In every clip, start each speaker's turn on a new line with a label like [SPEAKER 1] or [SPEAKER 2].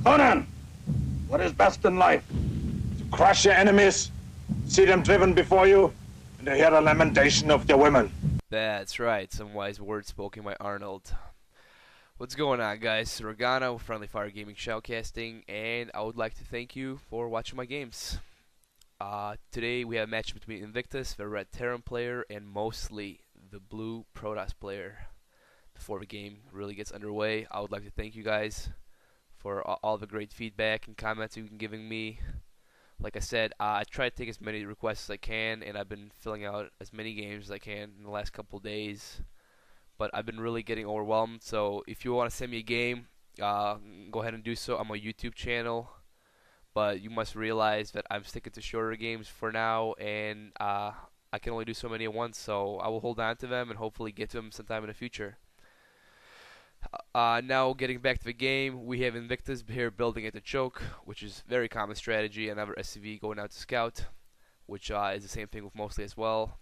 [SPEAKER 1] Conan, what is best in life? To crush your enemies, see them driven before you, and to hear the lamentation of their women.
[SPEAKER 2] That's right, some wise words spoken by Arnold. What's going on, guys? Regano, Friendly Fire Gaming Shoutcasting, and I would like to thank you for watching my games. Today we have a match between Invictus, the red Terran player, and mostly the blue Protoss player. Before the game really gets underway, I would like to thank you guys for all the great feedback and comments you've been giving me. Like I said, I try to take as many requests as I can, and I've been filling out as many games as I can in the last couple days. But I've been really getting overwhelmed, so if you want to send me a game, go ahead and do so on my YouTube channel. But you must realize that I'm sticking to shorter games for now, and I can only do so many at once, so I will hold on to them and hopefully get to them sometime in the future. Now getting back to the game, we have Invictus here building at the choke, which is very common strategy, and another SCV going out to scout, which is the same thing with mostly as well.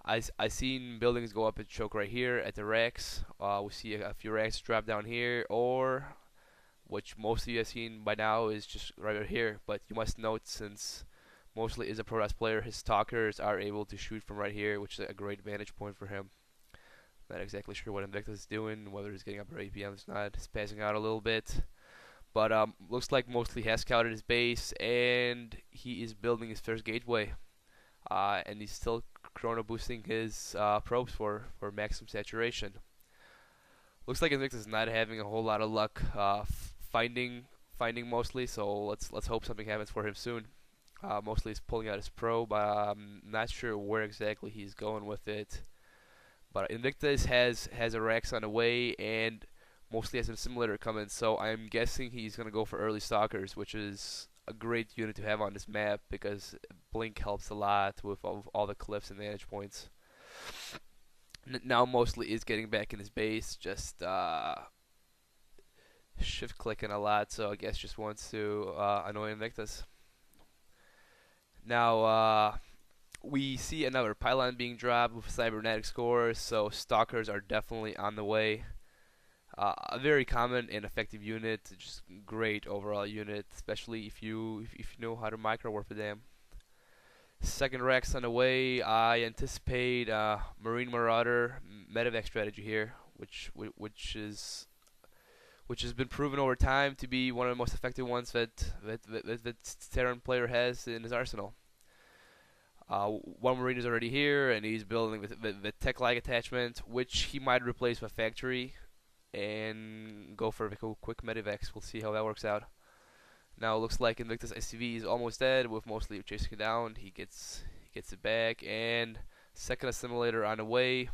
[SPEAKER 2] I seen buildings go up at choke right here at the racks. We see a few racks drop down here, or which most of you have seen by now is just right here. But you must note, since mostly is a Protoss player, his stalkers are able to shoot from right here, which is a great vantage point for him. Not exactly sure what Invictus is doing, whether he's getting up or APM or not. He's passing out a little bit. But looks like mostly has scouted his base, and he is building his first gateway. And he's still chrono boosting his probes for maximum saturation. Looks like Invictus is not having a whole lot of luck finding mostly, so let's hope something happens for him soon. Mostly he's pulling out his probe. I'm not sure where exactly he's going with it. But Invictus has a Rex on the way, and mostly has a simulator coming, so I'm guessing he's going to go for early stalkers, which is a great unit to have on this map because blink helps a lot with all the cliffs and vantage points. Now mostly is getting back in his base, just shift clicking a lot, so I guess just wants to annoy Invictus. Now we see another pylon being dropped with cybernetic scores, so stalkers are definitely on the way. A very common and effective unit, just great overall unit, especially if you know how to micro warp a dam. Second Rex on the way. I anticipate Marine Marauder medevac strategy here, which has been proven over time to be one of the most effective ones that Terran player has in his arsenal. One Marine is already here, and he's building the tech-like attachment, which he might replace with factory and go for a quick medevacs. We'll see how that works out. Now it looks like Invictus SCV is almost dead, with mostly chasing it down. He gets it back, and second assimilator on the way.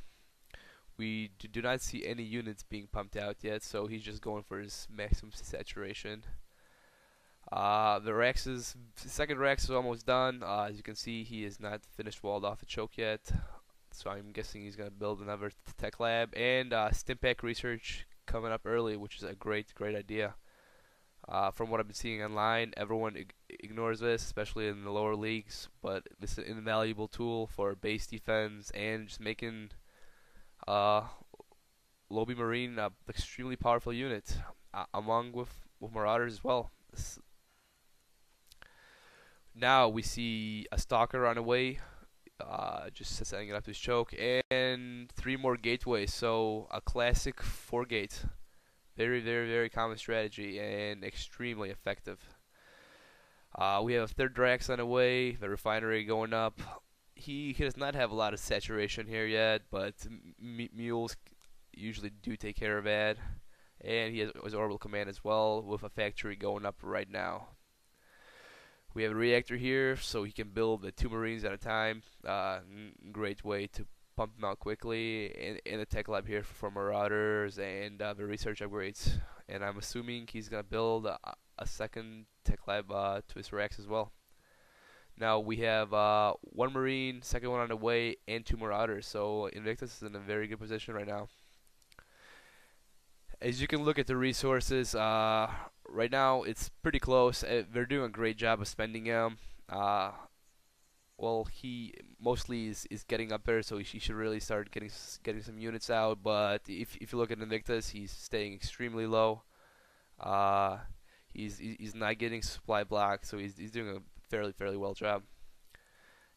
[SPEAKER 2] We do not see any units being pumped out yet, so he's just going for his maximum saturation. The second Rex is almost done. As you can see, he is not finished walled off the choke yet, so I'm guessing he's going to build another tech lab, and Stimpack research coming up early, which is a great idea. From what I've been seeing online, everyone ignores this, especially in the lower leagues, but this is an invaluable tool for base defense and just making Lobby Marine an extremely powerful unit, along with Marauders as well. Now we see a stalker on the way, just setting it up to his choke, and 3 more gateways, so a classic 4-gate. Very common strategy and extremely effective. We have a third Drax on the way, the refinery going up. He does not have a lot of saturation here yet, but mules usually do take care of that. And he has his orbital command as well, with a factory going up right now. We have a reactor here, so he can build the 2 Marines at a time. Great way to pump them out quickly. And a tech lab here for Marauders and the research upgrades. And I'm assuming he's going to build a second tech lab to his racks as well. Now we have 1 Marine, second one on the way, and 2 Marauders. So Invictus is in a very good position right now. As you can look at the resources, right now it's pretty close. They're doing a great job of spending them. Well, he mostly is getting up there, so he should really start getting some units out. But if you look at Invictus, he's staying extremely low. He's not getting supply blocked, so he's doing a fairly well job.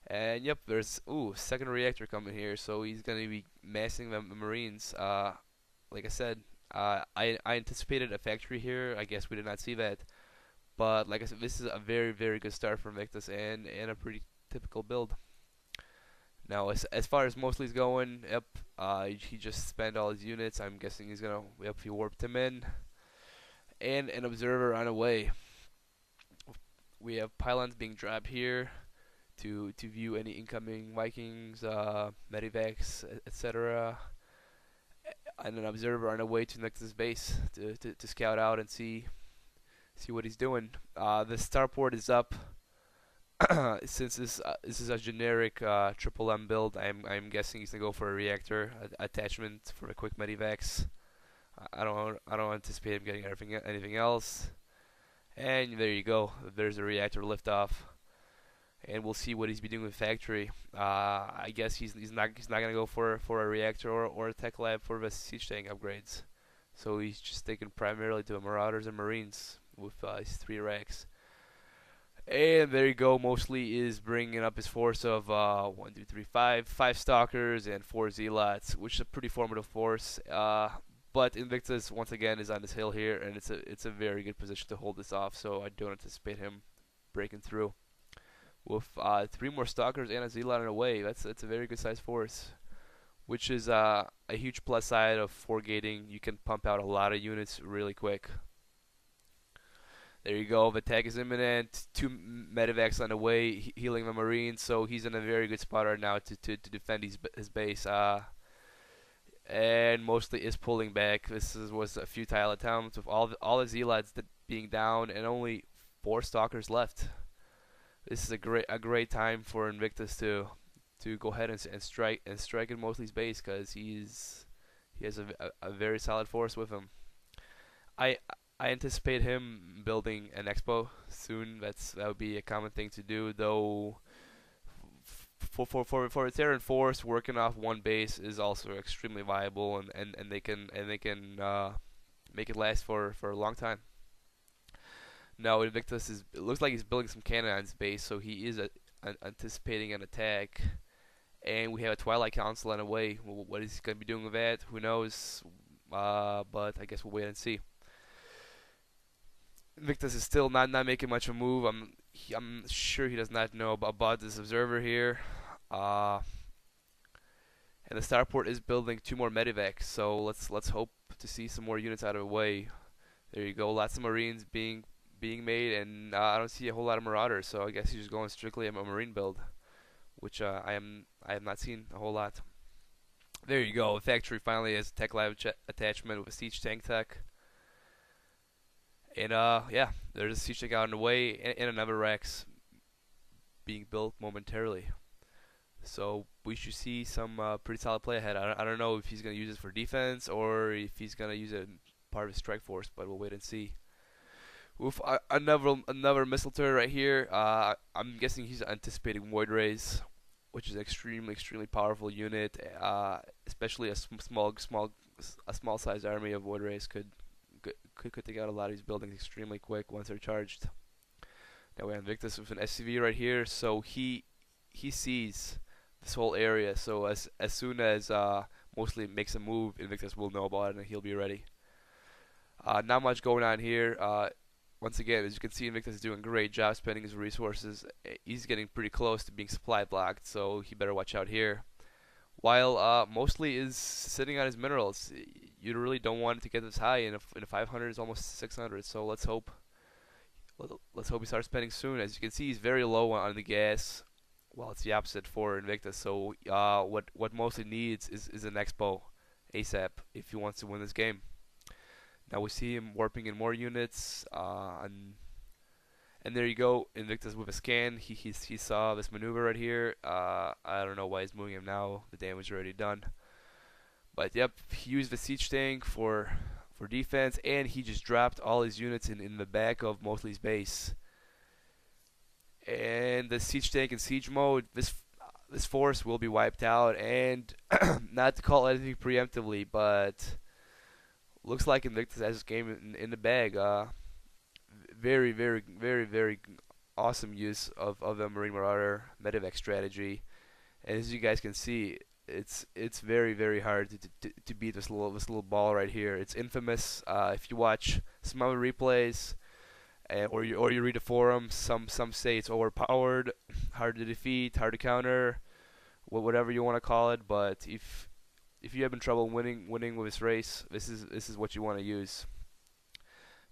[SPEAKER 2] And yep, there's second reactor coming here, so he's gonna be massing the Marines. Like I said, I anticipated a factory here. I guess we did not see that, but like I said, this is a very good start for Invictus and a pretty typical build. Now, as far as Mosley's going, yep, he just spent all his units. I'm guessing he's gonna, yep, he warped him in, and an observer on the way. We have pylons being dropped here to view any incoming Vikings, medivacs, etc. And an observer on the way to Nexus base to scout out and see what he's doing. The starport is up. Since this is a generic triple M build, I'm guessing he's gonna go for a reactor attachment for a quick medivacs. I don't anticipate him getting anything else. And there you go. There's a reactor liftoff, and we'll see what he's be doing with factory. I guess he's not gonna go for a reactor or a tech lab for the siege tank upgrades. So he's just sticking primarily to Marauders and Marines with his 3 racks. And there you go. Mosley is bringing up his force of 1, 2, 3, 5 stalkers and 4 zealots, which is a pretty formidable force. But Invictus once again is on this hill here, and it's a very good position to hold this off. So I don't anticipate him breaking through. With 3 more stalkers and a zealot on the way, that's a very good sized force, which is a huge plus side of 4 gating. You can pump out a lot of units really quick. There you go. The attack is imminent. 2 medivacs on the way, healing the Marines. So he's in a very good spot right now to defend his base. And Mosley is pulling back. This was a futile attempt with all the zealots being down and only 4 stalkers left. This is a great time for Invictus to go ahead and strike in Mosley's base, because he has a very solid force with him. I anticipate him building an expo soon. That would be a common thing to do, though. For a Terran force, working off one base is also extremely viable, and they can make it last for a long time. Now Invictus it looks like he's building some cannon on his base, so he is anticipating an attack. And we have a Twilight Council on the way. What is he going to be doing with that? Who knows? But I guess we'll wait and see. Invictus is still not making much of a move. I'm sure he does not know about this observer here. And the starport is building 2 more medivacs, so let's hope to see some more units out of the way. There you go. Lots of Marines being made, and I don't see a whole lot of Marauders, so I guess he's just going strictly a Marine build, which I have not seen a whole lot. There you go. The factory finally has a tech lab attachment with a siege tank tech. And yeah, there's a siege tank out on the way, and another Rex being built momentarily. So we should see some pretty solid play ahead. I don't know if he's going to use it for defense or if he's going to use it in part of his strike force, but we'll wait and see. With another missile turret right here, I'm guessing he's anticipating Void Rays, which is an extremely powerful unit. Especially a small sized army of Void Rays could take out a lot of these buildings extremely quick once they're charged. Now we have Invictus with an SCV right here, so he sees this whole area. So as soon as Mosley makes a move, Invictus will know about it and he'll be ready. Not much going on here. Once again, as you can see, Invictus is doing a great job spending his resources. He's getting pretty close to being supply blocked, so he better watch out here. While Mosley is sitting on his minerals, you really don't want it to get this high, and in 500 is almost 600. So let's hope he starts spending soon. As you can see, he's very low on the gas. Well, it's the opposite for Invictus. So what Mosley needs is an expo ASAP if he wants to win this game. Now we see him warping in more units, and there you go, Invictus with a scan. He saw this maneuver right here. I don't know why he's moving him now. The damage is already done. But yep, he used the siege tank for defense, and he just dropped all his units in the back of Mosley's base. And the siege tank in siege mode, this force will be wiped out. And not to call anything preemptively, but looks like Invictus has this game in the bag. very awesome use of the Marine Marauder medevac strategy. And as you guys can see, it's very hard to beat this little ball right here. It's infamous. If you watch some other replays, or you read the forums, some say it's overpowered, hard to defeat, hard to counter, whatever you want to call it. But if you have been trouble winning with this race, this is what you want to use.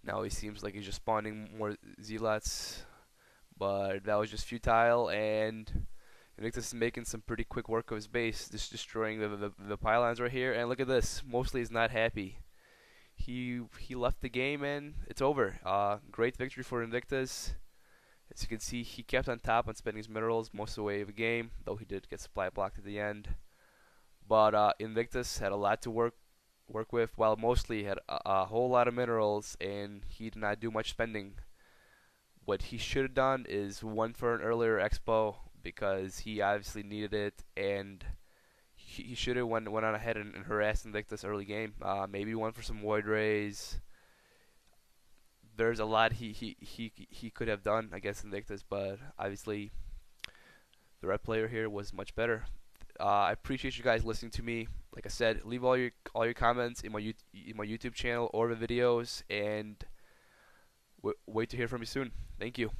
[SPEAKER 2] Now he seems like he's just spawning more zealots, but that was just futile, and Invictus is making some pretty quick work of his base, just destroying the pylons right here. And look at this, Mosley is not happy. He left the game and it's over. Great victory for Invictus. As you can see, he kept on top on spending his minerals most of the way of the game, though he did get supply blocked at the end. But Invictus had a lot to work with, while Mosley had a whole lot of minerals and he did not do much spending. What he should have done is won for an earlier expo, because he obviously needed it, and he should have went on ahead and harassed Invictus early game. Maybe won for some void rays. There's a lot he could have done against Invictus, but obviously the red player here was much better. I appreciate you guys listening to me. Like I said, leave all your comments in my YouTube channel or the videos, and wait to hear from you soon. Thank you.